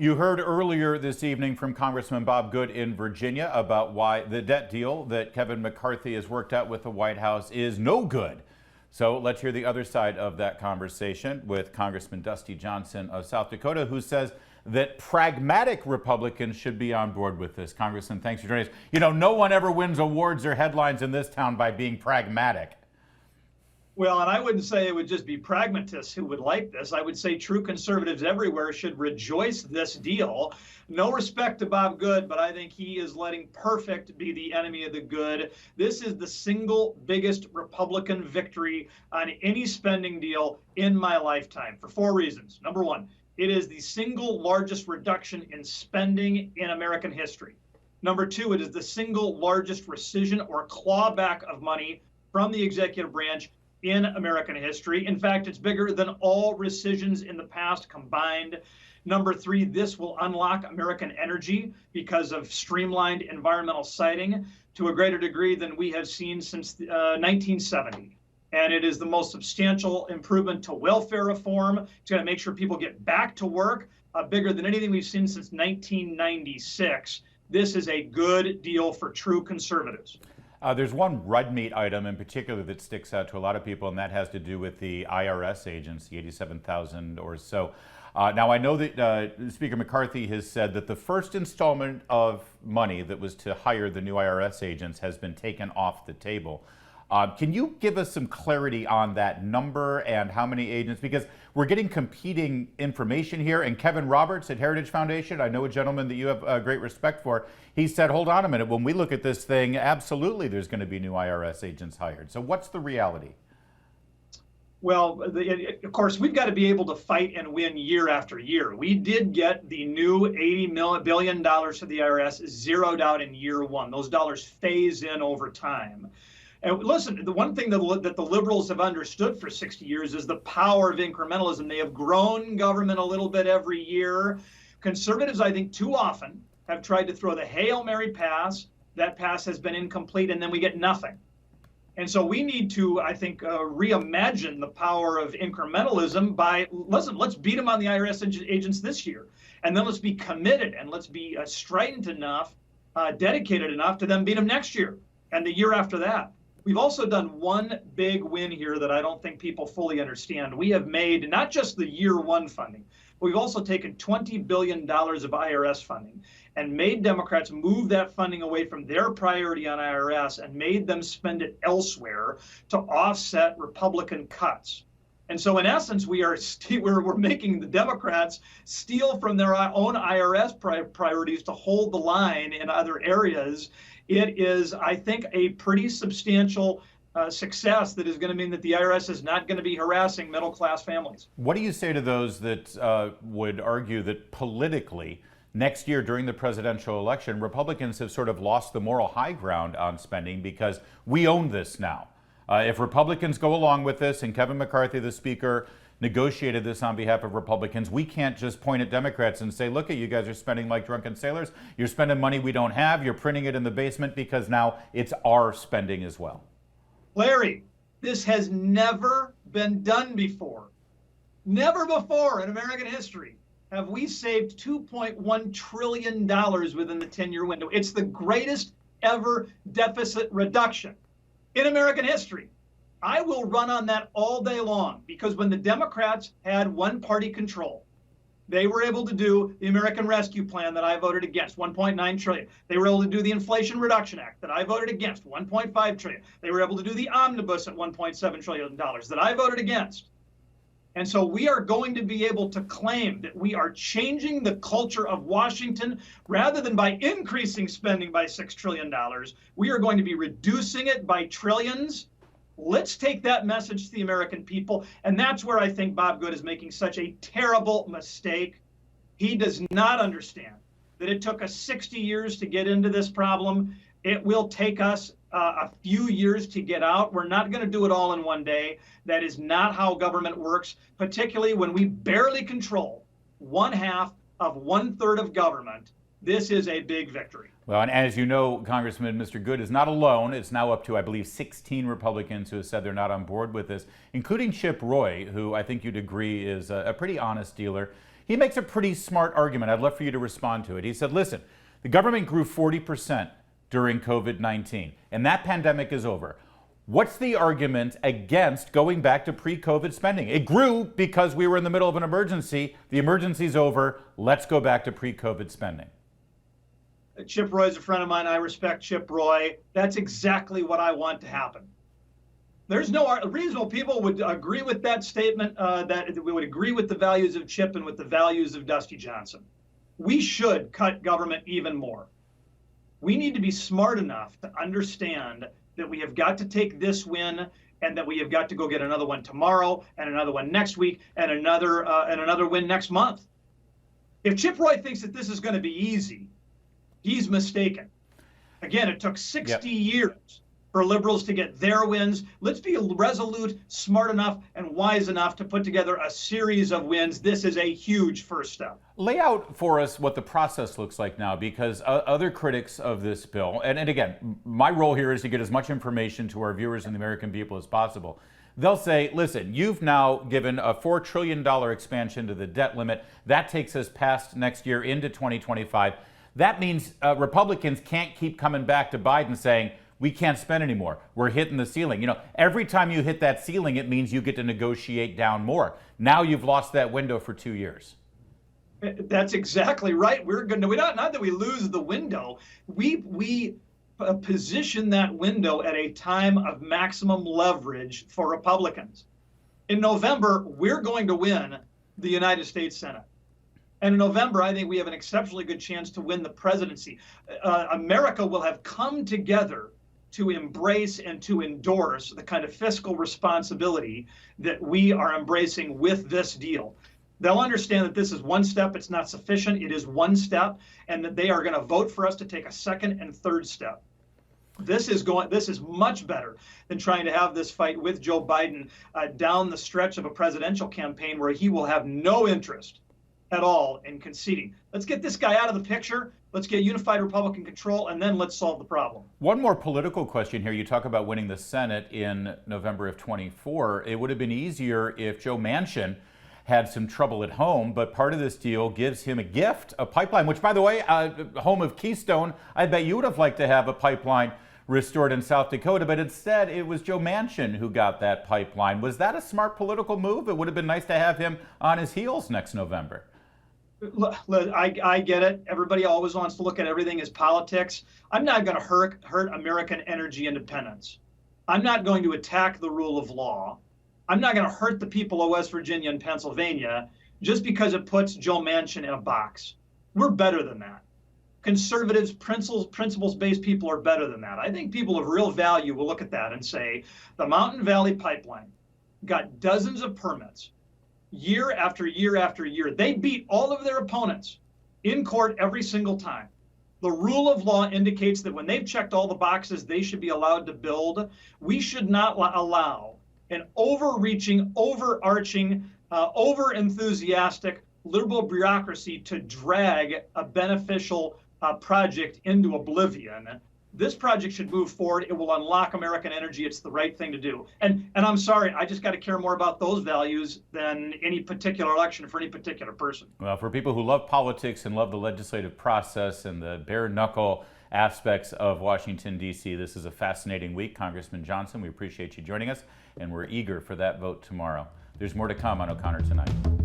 You heard earlier this evening from Congressman Bob Good in Virginia about why the debt deal that Kevin McCarthy has worked out with the White House is no good. So let's hear the other side of that conversation with Congressman Dusty Johnson of South Dakota, who says that pragmatic Republicans should be on board with this. Congressman, thanks for joining us. You know, no one ever wins awards or headlines in this town by being pragmatic. Well, and I wouldn't say it would just be pragmatists who would like this. I would say true conservatives everywhere should rejoice this deal. No respect to Bob Good, but I think he is letting perfect be the enemy of the good. This is the single biggest Republican victory on any spending deal in my lifetime for 4 reasons. Number one, it is the single largest reduction in spending in American history. Number two, it is the single largest rescission or clawback of money from the executive branch in American history. In fact, it's bigger than all rescissions in the past combined. Number three, this will unlock American energy because of streamlined environmental siting to a greater degree than we have seen since 1970. And it is the most substantial improvement to welfare reform. It's going to make sure people get back to work, bigger than anything we've seen since 1996. This is a good deal for true conservatives. There's one red meat item in particular that sticks out to a lot of people, and that has to do with the IRS agents, the 87,000 or so. Now, I know that Speaker McCarthy has said that the first installment of money that was to hire the new IRS agents has been taken off the table. Can you give us some clarity on that number and how many agents? Because we're getting competing information here. And Kevin Roberts at Heritage Foundation, I know a gentleman that you have great respect for, he said, hold on a minute, when we look at this thing, absolutely there's going to be new IRS agents hired. So what's the reality? Well, of course, we've got to be able to fight and win year after year. We did get the new $80 billion to the IRS zeroed out in year one. Those dollars phase in over time. And listen, the one thing that the liberals have understood for 60 years is the power of incrementalism. They have grown government a little bit every year. Conservatives, I think, too often have tried to throw the Hail Mary pass. That pass has been incomplete, and then we get nothing. And so we need to, I think, reimagine the power of incrementalism by, listen, let's beat them on the IRS agents this year. And then let's be committed and let's be strident enough, dedicated enough to then beat them next year and the year after that. We've also done one big win here that I don't think people fully understand. We have made not just the year one funding, but we've also taken $20 billion of IRS funding and made Democrats move that funding away from their priority on IRS and made them spend it elsewhere to offset Republican cuts. And so in essence, we're making the Democrats steal from their own IRS priorities to hold the line in other areas. It is, I think, a pretty substantial success that is going to mean that the IRS is not going to be harassing middle-class families. What do you say to those that would argue that politically, next year during the presidential election, Republicans have sort of lost the moral high ground on spending because we own this now? If Republicans go along with this, and Kevin McCarthy, the Speaker, negotiated this on behalf of Republicans, we can't just point at Democrats and say, look, you guys are spending like drunken sailors. You're spending money we don't have. You're printing it in the basement because now it's our spending as well. Larry, this has never been done before. Never before in American history have we saved $2.1 trillion within the 10-year window. It's the greatest ever deficit reduction in American history. I will run on that all day long because when the Democrats had one-party control, they were able to do the American Rescue Plan that I voted against, $1.9 trillion. They were able to do the Inflation Reduction Act that I voted against, $1.5 trillion. They were able to do the Omnibus at $1.7 trillion that I voted against. And so we are going to be able to claim that we are changing the culture of Washington rather than by increasing spending by $6 trillion. We are going to be reducing it by trillions. Let's take that message to the American people. And that's where I think Bob Good is making such a terrible mistake. He does not understand that it took us 60 years to get into this problem. It will take us a few years to get out. We're not going to do it all in one day. That is not how government works, particularly when we barely control 1/2 of 1/3 of government. This is a big victory. Well, and as you know, Congressman, Mr. Good is not alone. It's now up to, I believe, 16 Republicans who have said they're not on board with this, including Chip Roy, who I think you'd agree is a pretty honest dealer. he makes a pretty smart argument. I'd love for you to respond to it. He said, listen, the government grew 40% during COVID-19, and that pandemic is over. What's the argument against going back to pre-COVID spending? It grew because we were in the middle of an emergency. The emergency's over. Let's go back to pre-COVID spending. Chip Roy is a friend of mine. I respect Chip Roy. That's exactly what I want to happen. There's no reasonable people would agree with that statement, that we would agree with the values of Chip and with the values of Dusty Johnson. We should cut government even more. We need to be smart enough to understand that we have got to take this win and that we have got to go get another one tomorrow and another one next week and another win next month. If Chip Roy thinks that this is going to be easy, he's mistaken. Again, it took 60 years for liberals to get their wins. Let's be resolute, smart enough, and wise enough to put together a series of wins. This is a huge first step. Lay out for us what the process looks like now, because other critics of this bill, and again, my role here is to get as much information to our viewers and the American people as possible. They'll say, listen, you've now given a $4 trillion expansion to the debt limit. That takes us past next year into 2025. That means Republicans can't keep coming back to Biden saying, we can't spend anymore. We're hitting the ceiling. You know, every time you hit that ceiling, it means you get to negotiate down more. Now you've lost that window for 2 years. That's exactly right. We're going to, not that we lose the window. We position that window at a time of maximum leverage for Republicans. In November, we're going to win the United States Senate. And in November, I think we have an exceptionally good chance to win the presidency. America will have come together to embrace and to endorse the kind of fiscal responsibility that we are embracing with this deal. They'll understand that this is one step. It's not sufficient. It is one step, and that they are going to vote for us to take a second and third step. This is much better than trying to have this fight with Joe Biden down the stretch of a presidential campaign where he will have no interest at all in conceding. Let's get this guy out of the picture. Let's get unified Republican control, and then let's solve the problem. One more political question here. You talk about winning the Senate in November of 24. It would have been easier if Joe Manchin had some trouble at home, but part of this deal gives him a gift, a pipeline, which, by the way, home of Keystone, I bet you would have liked to have a pipeline restored in South Dakota, but instead it was Joe Manchin who got that pipeline. Was that a smart political move? It would have been nice to have him on his heels next November. I get it. Everybody always wants to look at everything as politics. I'm not going to hurt American energy independence. I'm not going to attack the rule of law. I'm not going to hurt the people of West Virginia and Pennsylvania just because it puts Joe Manchin in a box. We're better than that. Conservatives, principles-based people are better than that. I think people of real value will look at that and say, the Mountain Valley Pipeline got dozens of permits. Year after year after year. They beat all of their opponents in court every single time. The rule of law indicates that when they've checked all the boxes, they should be allowed to build. We should not allow an overreaching, overarching, over-enthusiastic liberal bureaucracy to drag a beneficial project into oblivion. This project should move forward. It will unlock American energy. It's the right thing to do. And I'm sorry, I just got to care more about those values than any particular election for any particular person. Well, for people who love politics and love the legislative process and the bare knuckle aspects of Washington, D.C., this is a fascinating week. Congressman Johnson, we appreciate you joining us, and we're eager for that vote tomorrow. There's more to come on O'Connor Tonight.